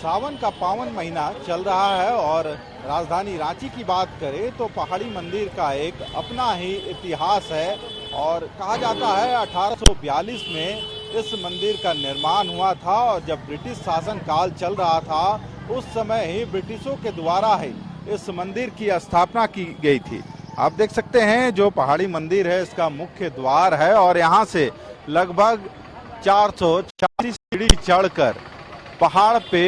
सावन का पावन महीना चल रहा है और राजधानी रांची की बात करें तो पहाड़ी मंदिर का एक अपना ही इतिहास है। और कहा जाता है 1842 में इस मंदिर का निर्माण हुआ था और जब ब्रिटिश शासन काल चल रहा था उस समय ही ब्रिटिशों के द्वारा ही इस मंदिर की स्थापना की गई थी। आप देख सकते हैं जो पहाड़ी मंदिर है इसका मुख्य द्वार है और यहाँ से लगभग 440 सीढ़ी चढ़कर पहाड़ पे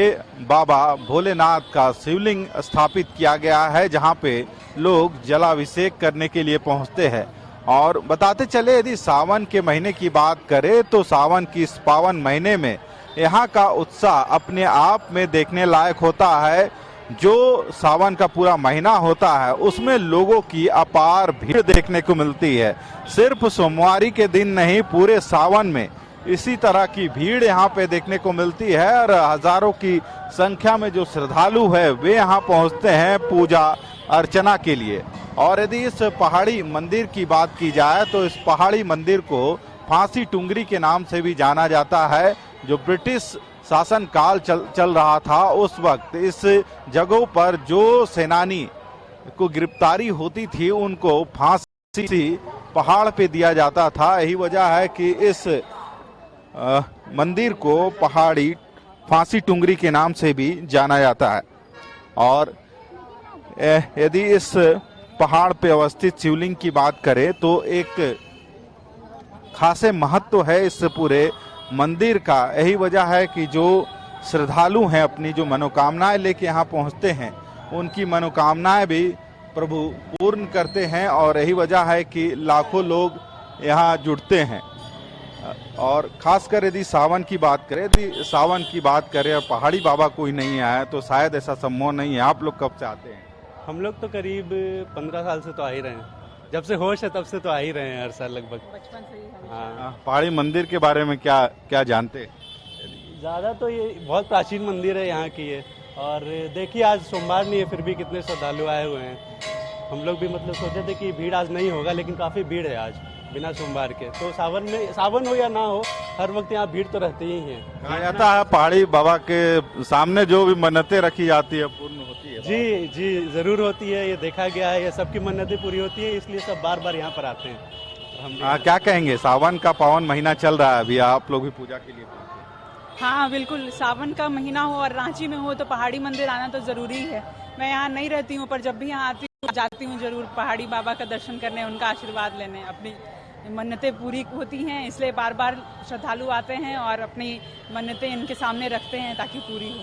बाबा भोलेनाथ का शिवलिंग स्थापित किया गया है, जहां पे लोग जलाभिषेक करने के लिए पहुंचते हैं। और बताते चले यदि सावन के महीने की बात करें तो सावन की इस पावन महीने में यहाँ का उत्साह अपने आप में देखने लायक होता है। जो सावन का पूरा महीना होता है उसमें लोगों की अपार भीड़ देखने को मिलती है। सिर्फ सोमवारी के दिन नहीं, पूरे सावन में इसी तरह की भीड़ यहाँ पे देखने को मिलती है और हजारों की संख्या में जो श्रद्धालु है वे यहाँ पहुँचते हैं पूजा अर्चना के लिए। और यदि इस पहाड़ी मंदिर की बात की जाए तो इस पहाड़ी मंदिर को फांसी टुंगरी के नाम से भी जाना जाता है। जो ब्रिटिश शासन काल चल रहा था उस वक्त इस जगहों पर जो सेनानी को गिरफ्तारी होती थी उनको फांसी पहाड़ पे दिया जाता था। यही वजह है कि इस मंदिर को पहाड़ी फांसी टुंगरी के नाम से भी जाना जाता है। और यदि इस पहाड़ पे अवस्थित शिवलिंग की बात करें तो एक खासे महत्व है इस पूरे मंदिर का। यही वजह है कि जो श्रद्धालु हैं अपनी जो मनोकामनाएं लेके यहाँ पहुँचते हैं उनकी मनोकामनाएं भी प्रभु पूर्ण करते हैं। और यही वजह है कि लाखों लोग यहाँ जुड़ते हैं। और खासकर यदि सावन की बात करें और पहाड़ी बाबा कोई नहीं आया तो शायद ऐसा संभव नहीं है। आप लोग कब से आते हैं? हम लोग तो करीब 15 साल से तो आ ही रहे हैं, जब से होश है तब से तो आ ही रहे हैं हर साल लगभग। बचपन से ही। हाँ, पहाड़ी मंदिर के बारे में क्या क्या जानते हैं? ज़्यादा तो ये बहुत प्राचीन मंदिर है यहाँ की ये। और देखिए आज सोमवार नहीं है फिर भी कितने श्रद्धालु आए हुए हैं। हम लोग भी मतलब सोचे थे कि भीड़ आज नहीं होगा लेकिन काफ़ी भीड़ है आज बिना सोमवार के। तो सावन हो या ना हो हर वक्त यहाँ भीड़ तो रहती ही है। कहा जाता है पहाड़ी बाबा के सामने जो भी मन्नतें रखी जाती है पूर्ण होती है। जी जी जरूर होती है, ये देखा गया है, ये सबकी मन्नतें पूरी होती है, इसलिए सब बार बार यहाँ पर आते हैं। हम क्या कहेंगे, सावन का पावन महीना चल रहा है, अभी आप लोग भी पूजा के लिए पहुंचे? हाँ बिल्कुल, सावन का महीना हो और रांची में हो तो पहाड़ी मंदिर आना तो जरूरी है। मैं यहाँ नहीं रहती हूँ पर जब भी यहाँ आती हूँ जाती हूँ जरूर पहाड़ी बाबा का दर्शन करने, उनका आशीर्वाद लेने। अपनी मन्नतें पूरी होती हैं इसलिए बार बार श्रद्धालु आते हैं और अपनी मन्नतें इनके सामने रखते हैं ताकि पूरी हो।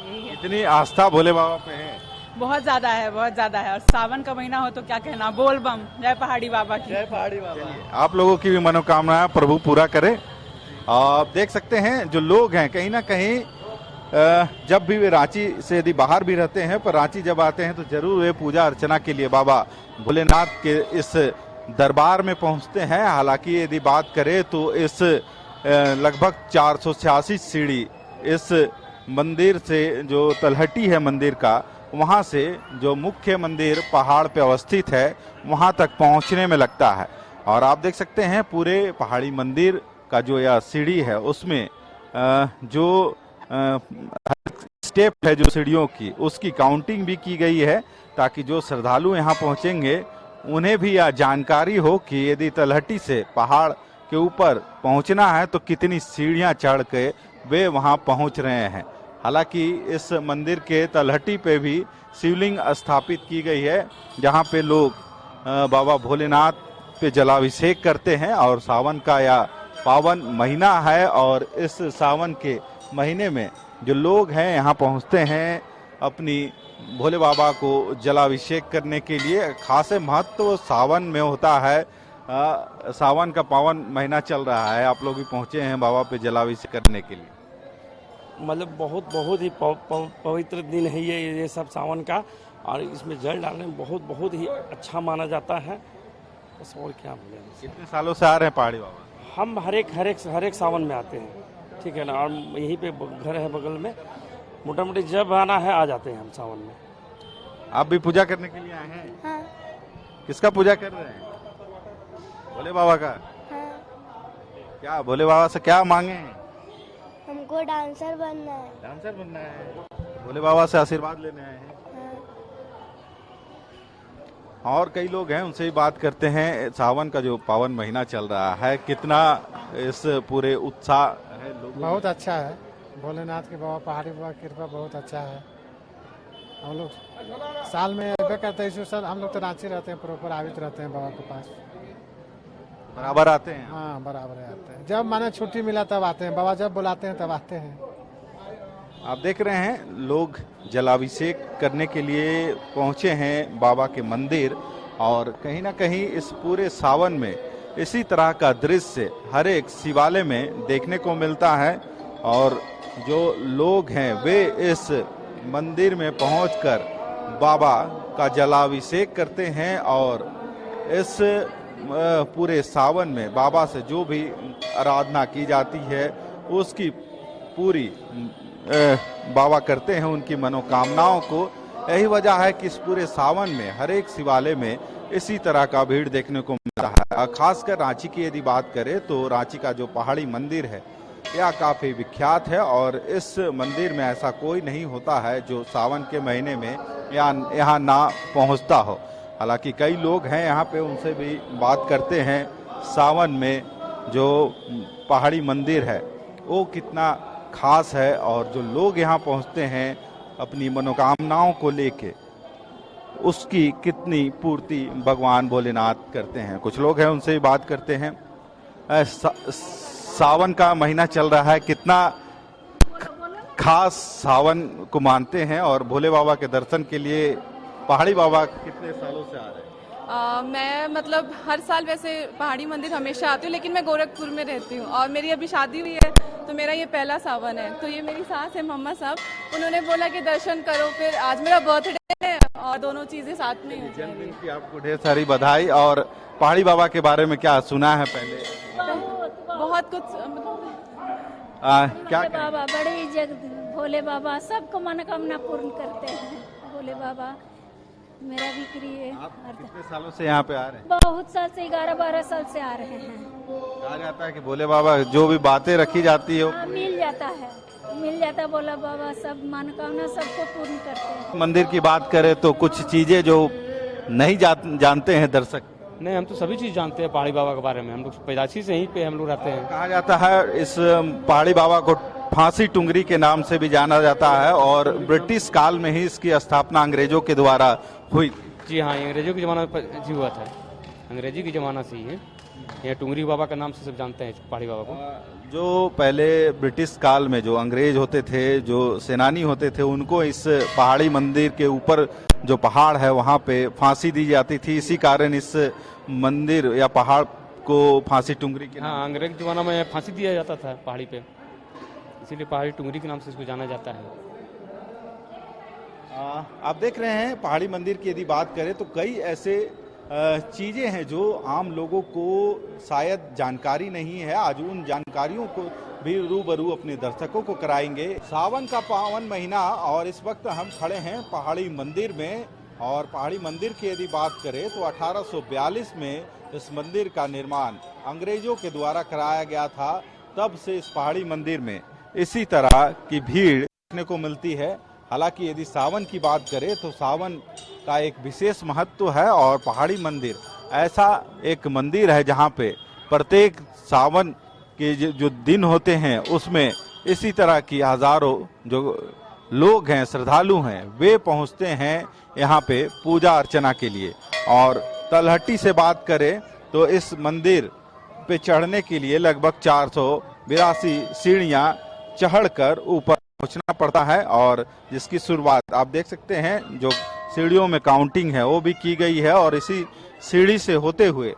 यही है। इतनी आस्था भोले बाबा पे है? बहुत ज्यादा है, बहुत ज्यादा है। और सावन का महीना हो तो क्या कहना, बोल बम, जय पहाड़ी बाबा की। जय पहाड़ी बाबा। आप लोगों की भी मनोकामना प्रभु पूरा करे। आप देख सकते हैं जो लोग हैं कहीं ना कहीं जब भी वे रांची से यदि बाहर भी रहते हैं पर रांची जब आते हैं तो जरूर वे पूजा अर्चना के लिए बाबा भोलेनाथ के इस दरबार में पहुंचते हैं। हालांकि यदि बात करें तो इस लगभग 486 सीढ़ी इस मंदिर से जो तलहटी है मंदिर का वहां से जो मुख्य मंदिर पहाड़ पे अवस्थित है वहां तक पहुंचने में लगता है। और आप देख सकते हैं पूरे पहाड़ी मंदिर का जो यह सीढ़ी है उसमें जो स्टेप है जो सीढ़ियों की उसकी काउंटिंग भी की गई है ताकि जो श्रद्धालु यहाँ पहुंचेंगे उन्हें भी यह जानकारी हो कि यदि तलहटी से पहाड़ के ऊपर पहुंचना है तो कितनी सीढ़ियां चढ़ के वे वहां पहुंच रहे हैं। हालांकि इस मंदिर के तलहटी पे भी शिवलिंग स्थापित की गई है जहां पे लोग बाबा भोलेनाथ पे जलाभिषेक करते हैं। और सावन का यह पावन महीना है और इस सावन के महीने में जो लोग हैं यहाँ पहुँचते हैं अपनी भोले बाबा को जलाभिषेक करने के लिए। खासे महत्व सावन में होता है। सावन का पावन महीना चल रहा है, आप लोग भी पहुँचे हैं बाबा पे जलाभिषेक करने के लिए। मतलब बहुत ही पवित्र दिन है ये सब सावन का। और इसमें जल डालने में बहुत ही अच्छा माना जाता है। बस और क्या बोले। कितने सालों से आ रहे हैं पहाड़ी बाबा? हम हर एक सावन में आते हैं, ठीक है ना। और यहीं पे घर है बगल में, मोटा मोटी जब आना है आ जाते हैं हम सावन में। आप भी पूजा करने के लिए आए हैं? हाँ। किसका पूजा कर रहे हैं? भोले बाबा का। हाँ। क्या भोले बाबा से क्या मांगे हैं? हमको हमको डांसर बनना है। डांसर बनना है, भोले बाबा से आशीर्वाद लेने आए हैं। और कई लोग हैं, उनसे ही बात करते हैं। सावन का जो पावन महीना चल रहा है, कितना इस पूरे उत्साह है लोगों बहुत अच्छा है। भोलेनाथ के बाबा, पहाड़ी बाबा की कृपा बहुत अच्छा है। हम लोग साल में अबे करते हैं, सर हम लोग तो रांची रहते हैं, प्रॉपर आवित रहते हैं बाबा के पास। बराबर आते हैं। हाँ बराबर आते हैं, जब माने छुट्टी मिला तब आते हैं, बाबा जब बुलाते हैं तब आते हैं। आप देख रहे हैं, लोग जलाभिषेक करने के लिए पहुंचे हैं बाबा के मंदिर। और कहीं ना कहीं इस पूरे सावन में इसी तरह का दृश्य हर एक शिवालय में देखने को मिलता है। और जो लोग हैं वे इस मंदिर में पहुंचकर बाबा का जलाभिषेक करते हैं। और इस पूरे सावन में बाबा से जो भी आराधना की जाती है उसकी पूरी बाबा करते हैं, उनकी मनोकामनाओं को। यही वजह है कि इस पूरे सावन में हर एक शिवालय में इसी तरह का भीड़ देखने को मिलता है। खासकर रांची की यदि बात करें तो रांची का जो पहाड़ी मंदिर है यह काफी विख्यात है। और इस मंदिर में ऐसा कोई नहीं होता है जो सावन के महीने में यहाँ ना पहुँचता हो। हालांकि कई लोग हैं यहाँ पे, उनसे भी बात करते हैं सावन में जो पहाड़ी मंदिर है वो कितना खास है और जो लोग यहाँ पहुँचते हैं अपनी मनोकामनाओं को लेके उसकी कितनी पूर्ति भगवान भोलेनाथ करते हैं। कुछ लोग हैं, उनसे भी बात करते हैं। सावन का महीना चल रहा है, कितना खास सावन को मानते हैं और भोले बाबा के दर्शन के लिए पहाड़ी बाबा कितने सालों से आ रहे हैं? मैं मतलब हर साल वैसे पहाड़ी मंदिर हमेशा आती हूँ, लेकिन मैं गोरखपुर में रहती हूँ और मेरी अभी शादी हुई है तो मेरा ये पहला सावन है। तो ये मेरी सास है मम्मा साहब, उन्होंने बोला कि दर्शन करो। फिर आज मेरा बर्थडे है और दोनों चीजें साथ में हो जाएंगी। जन्मदिन की आपको ढेर सारी बधाई। और पहाड़ी बाबा के बारे में क्या सुना है पहले? बहुत कुछ क्या बाबा बड़े जग भोले बाबा सबको मनोकामना पूर्ण करते हैं। भोले बाबा मेरा भी प्रिय। आप कितने सालों से यहाँ पे आ रहे हैं? बहुत साल से 11-12 साल से आ रहे हैं। कहा जाता है कि भोले बाबा जो भी बातें रखी जाती है मिल जाता है, मिल जाता है। भोला बाबा सब मनोकामना सबको पूर्ण करते हैं। मंदिर की बात करें तो कुछ चीजें जो नहीं जानते हैं दर्शक। नहीं, हम तो सभी चीज़ जानते हैं पहाड़ी बाबा के बारे में। हम लोग पैदाइशी से यहीं पे हम लोग रहते हैं। कहा जाता है इस पहाड़ी बाबा को फांसी टुंगरी के नाम से भी जाना जाता है और ब्रिटिश काल में ही इसकी स्थापना अंग्रेजों के द्वारा हुई। जी हाँ, ये अंग्रेजों के ज़माना में जी हुआ था, अंग्रेजी के ज़माना से ही है। यहाँ टुंगरी बाबा का नाम से सब जानते हैं पहाड़ी बाबा को। जो पहले ब्रिटिश काल में जो अंग्रेज होते थे, जो सेनानी होते थे, उनको इस पहाड़ी मंदिर के ऊपर जो पहाड़ है वहाँ पे फांसी दी जाती थी। इसी कारण इस मंदिर या पहाड़ को फांसी टुंगरी के हाँ, अंग्रेज ज़माना में फांसी दिया जाता था पहाड़ी पे, इसीलिए पहाड़ी टुंगरी के नाम से इसको जाना जाता है। आप देख रहे हैं पहाड़ी मंदिर की यदि बात करें तो कई ऐसे चीजें हैं जो आम लोगों को शायद जानकारी नहीं है। आज उन जानकारियों को भी रूबरू अपने दर्शकों को कराएंगे। सावन का पावन महीना और इस वक्त हम खड़े हैं पहाड़ी मंदिर में। और पहाड़ी मंदिर की यदि बात करें तो 1842 में इस मंदिर का निर्माण अंग्रेजों के द्वारा कराया गया था। तब से इस पहाड़ी मंदिर में इसी तरह की भीड़ देखने को मिलती है। हालांकि यदि सावन की बात करें तो सावन का एक विशेष महत्व है और पहाड़ी मंदिर ऐसा एक मंदिर है जहां पे प्रत्येक सावन के जो दिन होते हैं उसमें इसी तरह की हजारों जो लोग हैं, श्रद्धालु हैं, वे पहुंचते हैं यहाँ पे पूजा अर्चना के लिए। और तलहटी से बात करें तो इस मंदिर पे चढ़ने के लिए लगभग 482 सीढ़ियाँ चढ़कर ऊपर पहुंचना पड़ता है। और जिसकी शुरुआत आप देख सकते हैं, जो सीढ़ियों में काउंटिंग है वो भी की गई है। और इसी सीढ़ी से होते हुए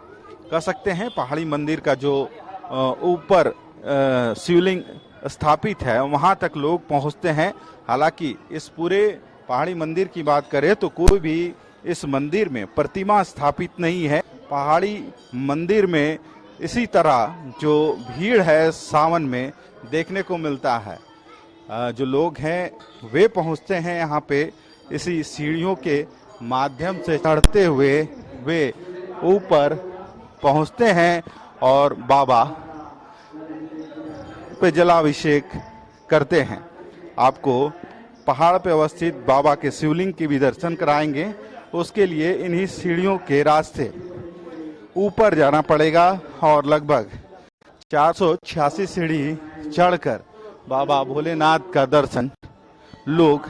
कह सकते हैं पहाड़ी मंदिर का जो ऊपर शिवलिंग स्थापित है वहां तक लोग पहुंचते हैं। हालांकि इस पूरे पहाड़ी मंदिर की बात करें तो कोई भी इस मंदिर में प्रतिमा स्थापित नहीं है। पहाड़ी मंदिर में इसी तरह जो भीड़ है सावन में देखने को मिलता है। जो लोग हैं वे पहुंचते हैं यहाँ पे इसी सीढ़ियों के माध्यम से चढ़ते हुए वे ऊपर पहुंचते हैं और बाबा पे जलाभिषेक करते हैं। आपको पहाड़ पे अवस्थित बाबा के शिवलिंग के भी दर्शन कराएंगे। उसके लिए इन्हीं सीढ़ियों के रास्ते ऊपर जाना पड़ेगा और लगभग 486 सीढ़ी चढ़कर बाबा भोलेनाथ का दर्शन लोग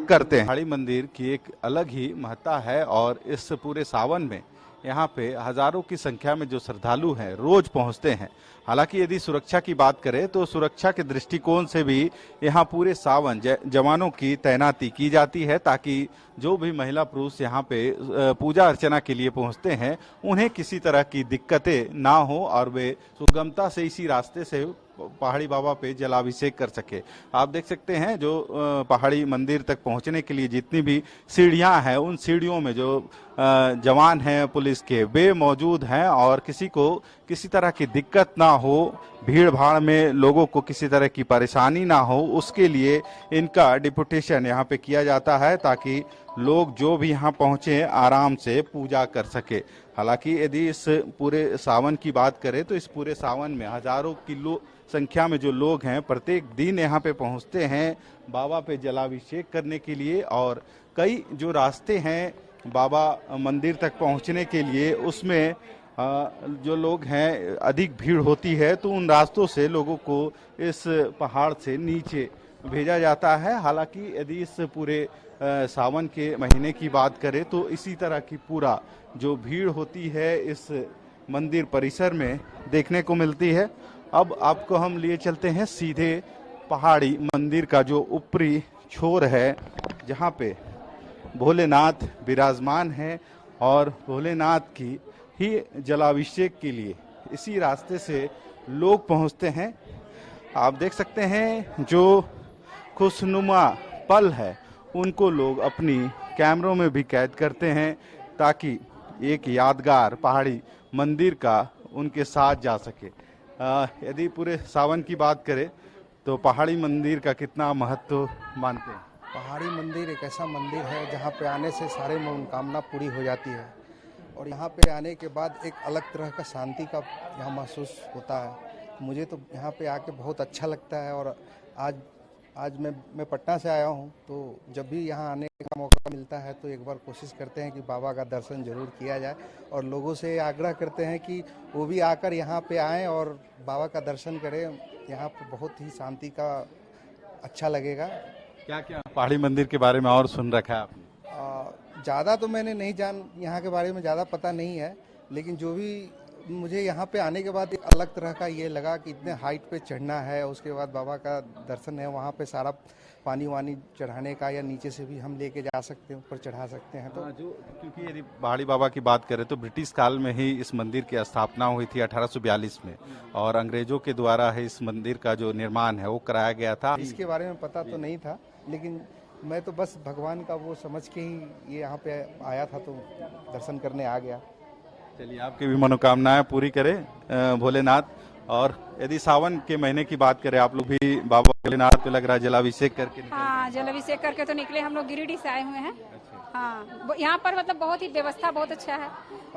करते हैं। पहाड़ी मंदिर की एक अलग ही महत्ता है और इस पूरे सावन में यहाँ पे हजारों की संख्या में जो श्रद्धालु हैं रोज पहुँचते हैं। हालांकि यदि सुरक्षा की बात करें तो सुरक्षा के दृष्टिकोण से भी यहाँ पूरे सावन जवानों की तैनाती की जाती है, ताकि जो भी महिला पुरुष यहाँ पे पूजा अर्चना के लिए पहुँचते हैं उन्हें किसी तरह की दिक्कतें ना हो और वे सुगमता से इसी रास्ते से पहाड़ी बाबा पे जलाभिषेक कर सके। आप देख सकते हैं जो पहाड़ी मंदिर तक पहुंचने के लिए जितनी भी सीढ़ियां हैं उन सीढ़ियों में जो जवान हैं पुलिस के वे मौजूद हैं और किसी को किसी तरह की दिक्कत ना हो, भीड़ भाड़ में लोगों को किसी तरह की परेशानी ना हो, उसके लिए इनका डिपुटेशन यहाँ पे किया जाता है ताकि लोग जो भी यहाँ पहुंचे आराम से पूजा कर सके। हालांकि यदि इस पूरे सावन की बात करें तो इस पूरे सावन में हजारों की संख्या में जो लोग हैं प्रत्येक दिन यहाँ पे पहुँचते हैं बाबा पे जलाभिषेक करने के लिए। और कई जो रास्ते हैं बाबा मंदिर तक पहुँचने के लिए उसमें जो लोग हैं अधिक भीड़ होती है तो उन रास्तों से लोगों को इस पहाड़ से नीचे भेजा जाता है। हालांकि यदि इस पूरे सावन के महीने की बात करें तो इसी तरह की पूरा जो भीड़ होती है इस मंदिर परिसर में देखने को मिलती है। अब आपको हम लिए चलते हैं सीधे पहाड़ी मंदिर का जो ऊपरी छोर है जहाँ पे भोलेनाथ विराजमान है और भोलेनाथ की ही जलाभिषेक के लिए इसी रास्ते से लोग पहुँचते हैं। आप देख सकते हैं जो खुशनुमा पल है उनको लोग अपनी कैमरों में भी कैद करते हैं ताकि एक यादगार पहाड़ी मंदिर का उनके साथ जा सके। यदि पूरे सावन की बात करें तो पहाड़ी मंदिर का कितना महत्व मानते हैं? पहाड़ी मंदिर एक ऐसा मंदिर है जहाँ पे आने से सारे मनोकामना पूरी हो जाती है और यहाँ पे आने के बाद एक अलग तरह का शांति का यहाँ महसूस होता है। मुझे तो यहाँ पे आके बहुत अच्छा लगता है और आज मैं पटना से आया हूँ तो जब भी यहाँ आने का मौका मिलता है तो एक बार कोशिश करते हैं कि बाबा का दर्शन जरूर किया जाए और लोगों से आग्रह करते हैं कि वो भी आकर यहाँ पे आएँ और बाबा का दर्शन करें। यहाँ पे बहुत ही शांति का अच्छा लगेगा। क्या क्या पहाड़ी मंदिर के बारे में और सुन रखा है आपने? ज़्यादा तो मैंने नहीं यहाँ के बारे में ज़्यादा पता नहीं है, लेकिन जो भी मुझे यहाँ पे आने के बाद एक अलग तरह का ये लगा कि इतने हाइट पे चढ़ना है, उसके बाद बाबा का दर्शन है, वहाँ पे सारा पानी वानी चढ़ाने का या नीचे से भी हम लेके जा सकते हैं, ऊपर चढ़ा सकते हैं। तो जो क्योंकि यदि पहाड़ी बाबा की बात करें तो ब्रिटिश काल में ही इस मंदिर की स्थापना हुई थी 1842 में और अंग्रेजों के द्वारा है इस मंदिर का जो निर्माण है वो कराया गया था। इसके बारे में पता तो नहीं था, लेकिन मैं तो बस भगवान का वो समझ के ही ये यहाँ पे आया था तो दर्शन करने आ गया। चलिए आपकी भी मनोकामनाएं पूरी करे भोलेनाथ। और यदि सावन के महीने की बात करें आप लोग भी बाबा भोलेनाथ पे लग रहा है जलाभिषेक करके? हाँ, जलाभिषेक करके तो निकले। हम लोग गिरिडीह से आए हुए हैं। हाँ, यहाँ पर मतलब बहुत ही व्यवस्था बहुत अच्छा है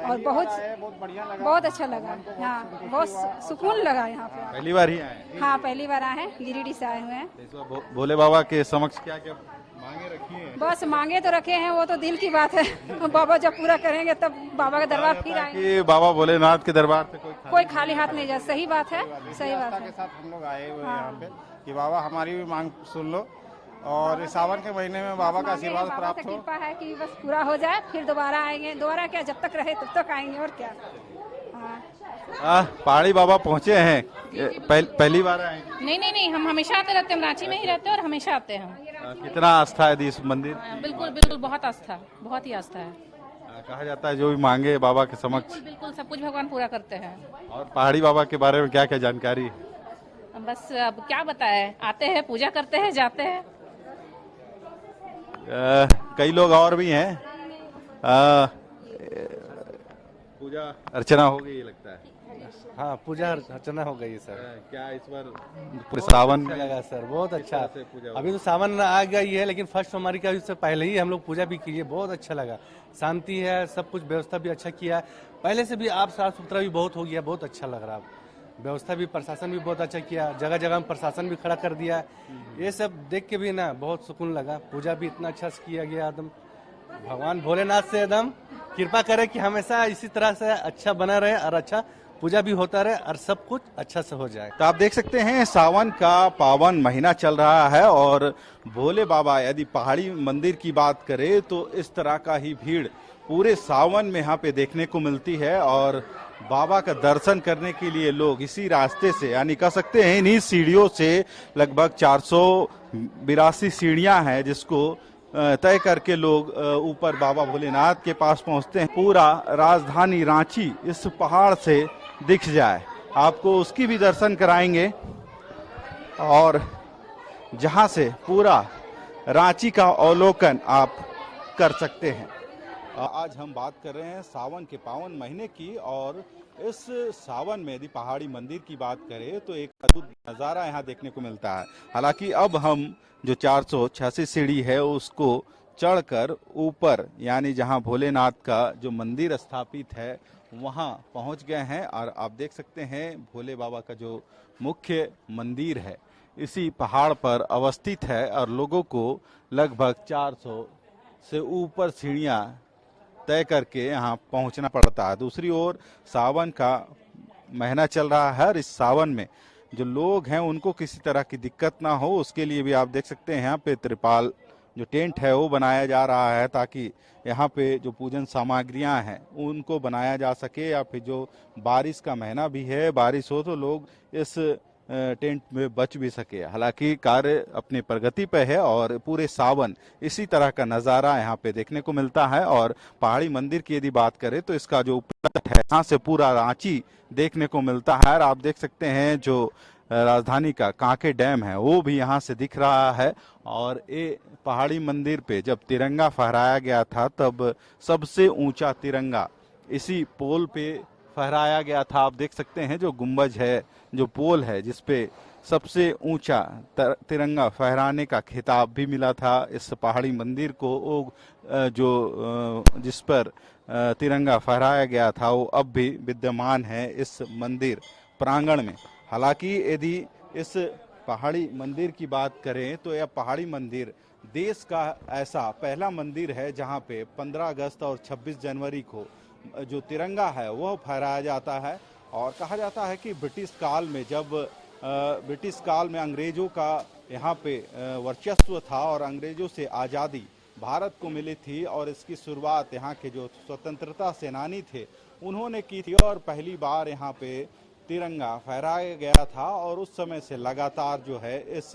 और बहुत अच्छा लगा। हाँ, बहुत सुकून लगा यहाँ पे। पहली बार ही आए? हाँ, पहली बार आए हैं, गिरिडीह से आए हुए हैं। भोले बाबा के समक्ष क्या क्या मांगे रखी हैं? बस मांगे तो रखे हैं, वो तो दिल की बात है। बाबा जब पूरा करेंगे तब बाबा का दरबार फिर आएंगे। बाबा भोलेनाथ के दरबार से कोई खाली हाथ नहीं जा। सही बात है, सही बात है। के साथ हम लोग आए हुए हैं यहाँ पे कि बाबा हमारी भी मांग सुन लो और सावन के महीने में बाबा का आशीर्वाद प्राप्त हो। कृपा है कि बस पूरा हो जाए, फिर दोबारा आएंगे। दोबारा क्या, जब तक रहे तब तक आएंगे और क्या। पहाड़ी बाबा पहुँचे हैं, पहली बार आए? नहीं, हम हमेशा आते रहते हैं। हम रांची में ही रहते हैं और हमेशा आते हैं। कितना आस्था है इस मंदिर? बिल्कुल बहुत आस्था, बहुत ही आस्था है। कहा जाता है जो भी मांगे बाबा के समक्ष बिल्कुल सब कुछ भगवान पूरा करते हैं। और पहाड़ी बाबा के बारे में क्या क्या जानकारी? बस अब क्या बताए, आते हैं, पूजा करते हैं, जाते हैं। कई लोग और भी हैं। पूजा अर्चना हो गई लगता है? हाँ, पूजा अर्चना हो गई सर। क्या इस बार पूरे सावन में लगा सर? बहुत अच्छा। पूजा अभी तो सावन आ गई है लेकिन फर्स्ट सोमवारी का इससे पहले ही हम लोग पूजा भी किए। बहुत अच्छा लगा, शांति है, सब कुछ व्यवस्था भी अच्छा किया है। पहले से भी आप साफ सुथरा भी बहुत हो गया, बहुत अच्छा लग रहा है। व्यवस्था भी प्रशासन भी बहुत अच्छा किया, जगह जगह में प्रशासन भी खड़ा कर दिया। ये सब देख के भी ना बहुत सुकून लगा। पूजा भी इतना अच्छा से किया गया, एकदम भगवान भोलेनाथ से एकदम कृपा करे कि हमेशा इसी तरह से अच्छा बना रहे और अच्छा पूजा भी होता रहे और सब कुछ अच्छा से हो जाए। तो आप देख सकते हैं सावन का पावन महीना चल रहा है और भोले बाबा यदि पहाड़ी मंदिर की बात करें तो इस तरह का ही भीड़ पूरे सावन में यहाँ पे देखने को मिलती है। और बाबा का दर्शन करने के लिए लोग इसी रास्ते से, यानी कह सकते हैं इन्हीं सीढ़ियों से, लगभग 482 सीढ़ियां हैं जिसको तय करके लोग ऊपर बाबा भोलेनाथ के पास पहुंचते हैं। पूरा राजधानी रांची इस पहाड़ से दिख जाए, आपको उसकी भी दर्शन कराएंगे और जहां से पूरा रांची का अवलोकन आप कर सकते हैं। आज हम बात कर रहे हैं सावन के पावन महीने की, और इस सावन में यदि पहाड़ी मंदिर की बात करें तो एक अद्भुत नज़ारा यहाँ देखने को मिलता है। हालांकि अब हम जो 486 सीढ़ी है उसको चढ़कर ऊपर, यानी जहाँ भोलेनाथ का जो मंदिर स्थापित है वहाँ पहुँच गए हैं। और आप देख सकते हैं भोले बाबा का जो मुख्य मंदिर है इसी पहाड़ पर अवस्थित है और लोगों को लगभग 400 से ऊपर सीढ़ियाँ तय करके यहाँ पहुँचना पड़ता है। दूसरी ओर सावन का महीना चल रहा है और इस सावन में जो लोग हैं उनको किसी तरह की दिक्कत ना हो उसके लिए भी आप देख सकते हैं यहाँ पे त्रिपाल जो टेंट है वो बनाया जा रहा है ताकि यहाँ पे जो पूजन सामग्रियाँ हैं उनको बनाया जा सके, या फिर जो बारिश का महीना भी है, बारिश हो तो लोग इस टेंट में बच भी सके। हालांकि कार्य अपनी प्रगति पे है और पूरे सावन इसी तरह का नज़ारा यहाँ पे देखने को मिलता है। और पहाड़ी मंदिर की यदि बात करें तो इसका जो उपलब्ध है यहाँ से पूरा रांची देखने को मिलता है। और आप देख सकते हैं जो राजधानी का कांके डैम है वो भी यहाँ से दिख रहा है। और ये पहाड़ी मंदिर पे जब तिरंगा फहराया गया था तब सबसे ऊंचा तिरंगा इसी पोल पे फहराया गया था। आप देख सकते हैं जो गुंबज है, जो पोल है जिसपे सबसे ऊंचा तिरंगा फहराने का खिताब भी मिला था इस पहाड़ी मंदिर को। वो जो जिस पर तिरंगा फहराया गया था वो अब भी विद्यमान है इस मंदिर प्रांगण में। हालांकि यदि इस पहाड़ी मंदिर की बात करें तो यह पहाड़ी मंदिर देश का ऐसा पहला मंदिर है जहां पे 15 अगस्त और 26 जनवरी को जो तिरंगा है वह फहराया जाता है। और कहा जाता है कि ब्रिटिश काल में जब ब्रिटिश काल में अंग्रेजों का यहाँ पे वर्चस्व था और अंग्रेजों से आज़ादी भारत को मिली थी और इसकी शुरुआत यहाँ के जो स्वतंत्रता सेनानी थे उन्होंने की थी और पहली बार यहाँ पे तिरंगा फहराया गया था। और उस समय से लगातार जो है इस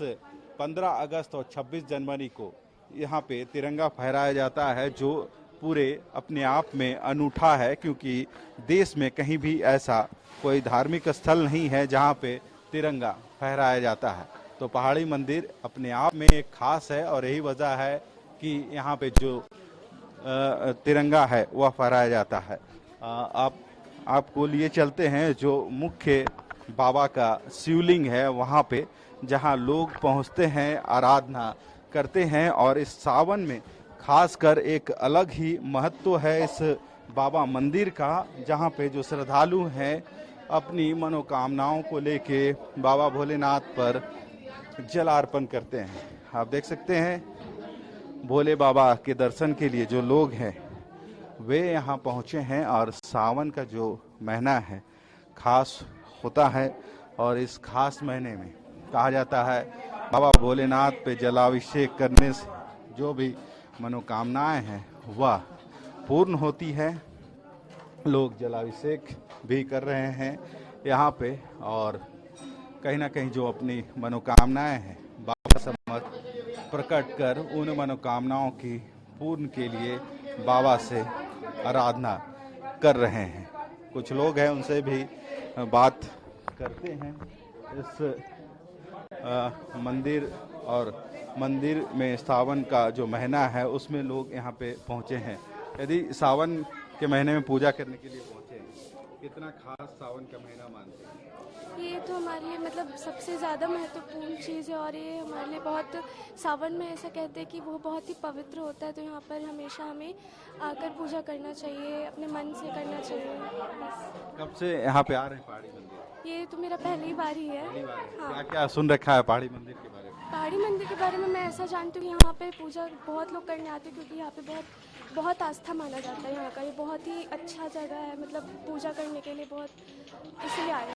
15 अगस्त और 26 जनवरी को यहाँ पे तिरंगा फहराया जाता है, जो पूरे अपने आप में अनूठा है क्योंकि देश में कहीं भी ऐसा कोई धार्मिक स्थल नहीं है जहाँ पे तिरंगा फहराया जाता है। तो पहाड़ी मंदिर अपने आप में एक खास है और यही वजह है कि यहाँ पे जो तिरंगा है वह फहराया जाता है। आपको लिए चलते हैं जो मुख्य बाबा का शिवलिंग है वहाँ पे, जहाँ लोग पहुँचते हैं, आराधना करते हैं। और इस सावन में खासकर एक अलग ही महत्व है इस बाबा मंदिर का, जहाँ पे जो श्रद्धालु हैं अपनी मनोकामनाओं को लेके बाबा भोलेनाथ पर जल अर्पण करते हैं। आप देख सकते हैं भोले बाबा के दर्शन के लिए जो लोग हैं वे यहाँ पहुँचे हैं। और सावन का जो महीना है खास होता है और इस खास महीने में कहा जाता है बाबा भोलेनाथ पे जलाभिषेक करने से जो भी मनोकामनाएं हैं वह पूर्ण होती है। लोग जलाभिषेक भी कर रहे हैं यहाँ पे और कहीं ना कहीं जो अपनी मनोकामनाएं हैं बाबा समक्ष प्रकट कर उन मनोकामनाओं की पूर्ण के लिए बाबा से आराधना कर रहे हैं। कुछ लोग हैं उनसे भी बात करते हैं इस मंदिर और मंदिर में सावन का जो महीना है उसमें लोग यहाँ पे पहुँचे हैं। यदि सावन के महीने में पूजा करने के लिए पहुँचे हैं, कितना खास सावन का महीना मानते हैं? ये तो हमारे लिए मतलब सबसे ज़्यादा महत्वपूर्ण चीज़ है और ये हमारे लिए बहुत, सावन में ऐसा कहते हैं कि वो बहुत ही पवित्र होता है, तो यहाँ पर हमेशा हमें आकर पूजा करना चाहिए, अपने मन से करना चाहिए। बस। कब से यहाँ पे आ रहे हैं पहाड़ी मंदिर? ये तो मेरा पहली बार ही है। हाँ। क्या क्या सुन रखा है पहाड़ी मंदिर के बारे में? पहाड़ी मंदिर के बारे में मैं ऐसा जानती हूँ कि यहाँ पे पूजा बहुत लोग करने आते हैं, क्योंकि यहाँ पे बहुत आस्था माना जाता है यहाँ का। ये बहुत ही अच्छा जगह है, मतलब पूजा करने के लिए बहुत, इसलिए आए हैं।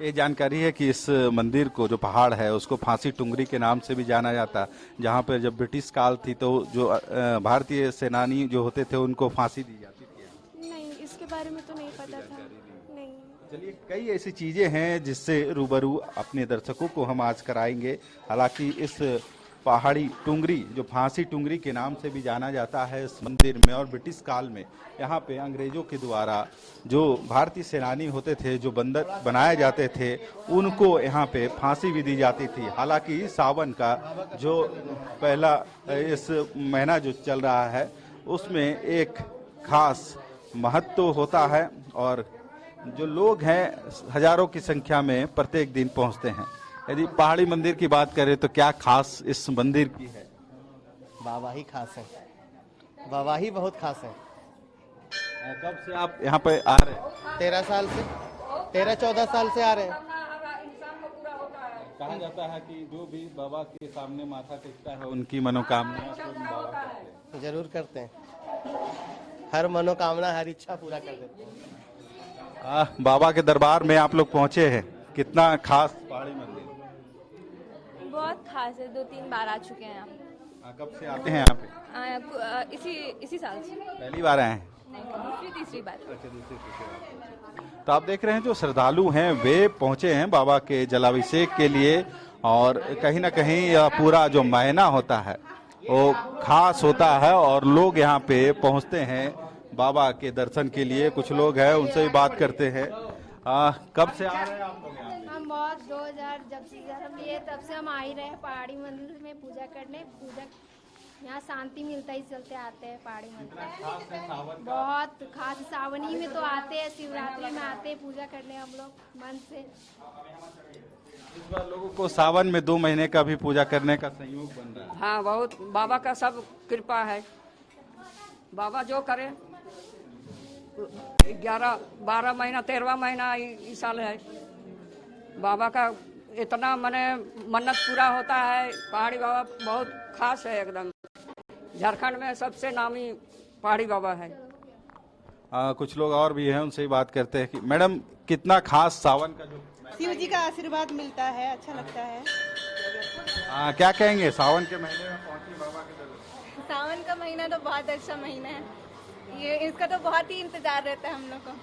ये जानकारी है कि इस मंदिर को, जो पहाड़ है, उसको फांसी टुंगरी के नाम से भी जाना जाता, जहाँ पर जब ब्रिटिश काल थी तो जो भारतीय सेनानी जो होते थे उनको फांसी दी जाती थी। नहीं, इसके बारे में तो नहीं पता था। नहीं। चलिए, कई ऐसी चीजें हैं जिससे रूबरू अपने दर्शकों को हम आज कराएंगे। हालांकि इस पहाड़ी टुंगरी, जो फांसी टुंगरी के नाम से भी जाना जाता है इस मंदिर में, और ब्रिटिश काल में यहाँ पे अंग्रेजों के द्वारा जो भारतीय सेनानी होते थे, जो बंदर बनाए जाते थे, उनको यहाँ पे फांसी भी दी जाती थी। हालांकि सावन का जो पहला इस महीना जो चल रहा है उसमें एक खास महत्व होता है और जो लोग हैं हजारों की संख्या में प्रत्येक दिन पहुँचते हैं। यदि पहाड़ी मंदिर की बात करें तो क्या खास इस मंदिर की है? बाबा ही खास है, बाबा ही बहुत खास है। कब से आप यहाँ पे आ रहे हैं? 13 साल से, 13-14 साल से आ रहे हैं। कहा जाता है कि जो भी बाबा के सामने माथा टेकता है उनकी मनोकामना बाबा करते हैं। जरूर करते हैं, हर मनोकामना, हर इच्छा पूरा कर देते हैं। बाबा के दरबार में आप लोग पहुँचे हैं, कितना खास पहाड़ी मंदिर? बहुत खास है, 2-3 बार आ चुके हैं आप। कब से आते हैं यहाँ पे? इसी साल से। पहली बार आए हैं? नहीं, दूसरी तीसरी बार। अच्छा, दूसरी तीसरी बार। तो आप देख रहे हैं जो श्रद्धालु हैं वे पहुंचे हैं बाबा के जलाभिषेक के लिए, और कहीं ना कहीं यह पूरा जो महीना होता है वो खास होता है और लोग यहाँ पे पहुंचते हैं बाबा के दर्शन के लिए। कुछ लोग हैं, उनसे भी बात करते हैं। कब से आ रहे हैं आप लोग यहाँ पे? हम बहुत 2000 जब से जन्म लिए तब से हम आ ही रहे हैं पहाड़ी मंदिर में पूजा करने। पूजा यहाँ शांति मिलता ही चलते आते हैं पहाड़ी मंदिर। बहुत खास, सावनी में तो आते हैं, शिवरात्रि में आते हैं पूजा करने हम लोग मन से। इस बार लोगों को सावन में 2 महीने का भी पूजा करने का संयोग बन रहा है। हाँ, बहुत बाबा का सब कृपा है। बाबा जो करे, 11-12 महीना 13वां महीना इस साल है। बाबा का इतना मन्नत पूरा होता है। पहाड़ी बाबा बहुत खास है एकदम। झारखंड में सबसे नामी पहाड़ी बाबा है। कुछ लोग और भी हैं, उनसे ही बात करते हैं कि मैडम कितना खास सावन का जो शिव जी का आशीर्वाद मिलता है, अच्छा लगता है। क्या कहेंगे सावन के महीने में पहुंची बाबा के दरबार? सावन का महीना तो बहुत अच्छा महीना है, ये इसका तो बहुत ही इंतजार रहता है हम लोग को।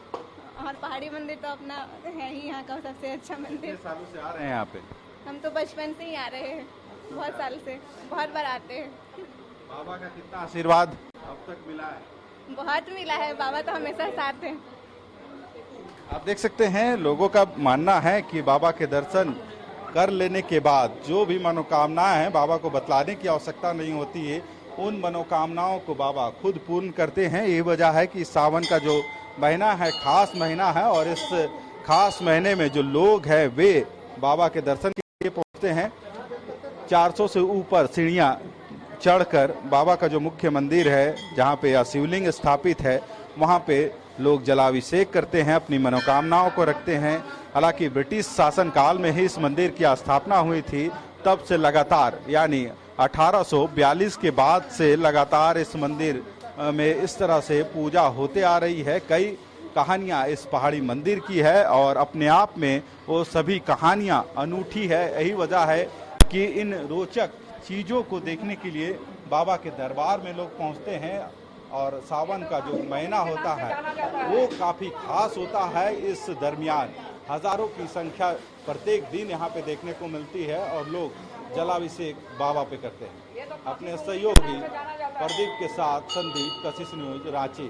और पहाड़ी मंदिर तो अपना है ही यहाँ का सबसे अच्छा मंदिर। कितने सालों से आ रहे हैं यहाँ पे? हम तो बचपन से ही आ रहे हैं, बहुत साल से, बहुत बार आते हैं। बाबा का कितना आशीर्वाद अब तक मिला है? बहुत मिला है, बाबा तो हमेशा साथ हैं। आप देख सकते हैं लोगों का मानना है कि बाबा के दर्शन कर लेने के बाद जो भी मनोकामनाएं हैं बाबा को बतलाने की आवश्यकता नहीं होती है, उन मनोकामनाओं को बाबा खुद पूर्ण करते हैं। यही वजह है कि सावन का जो महीना है खास महीना है, और इस खास महीने में जो लोग हैं वे बाबा के दर्शन के लिए पहुंचते हैं। 400 से ऊपर सीढ़ियां चढ़कर बाबा का जो मुख्य मंदिर है, जहां पे यह शिवलिंग स्थापित है, वहां पे लोग जलाभिषेक करते हैं, अपनी मनोकामनाओं को रखते हैं। हालांकि ब्रिटिश शासन काल में ही इस मंदिर की स्थापना हुई थी, तब से लगातार यानी 1842 के बाद से लगातार इस मंदिर में इस तरह से पूजा होते आ रही है। कई कहानियां इस पहाड़ी मंदिर की है और अपने आप में वो सभी कहानियां अनूठी है। यही वजह है कि इन रोचक चीज़ों को देखने के लिए बाबा के दरबार में लोग पहुंचते हैं। और सावन का जो महीना होता है वो काफ़ी खास होता है। इस दरमियान हजारों की संख्या प्रत्येक दिन यहाँ पे देखने को मिलती है और लोग जलाभिषेक बाबा पे करते हैं। अपने सहयोगी प्रदीप के साथ संदीप, कशिश न्यूज, रांची।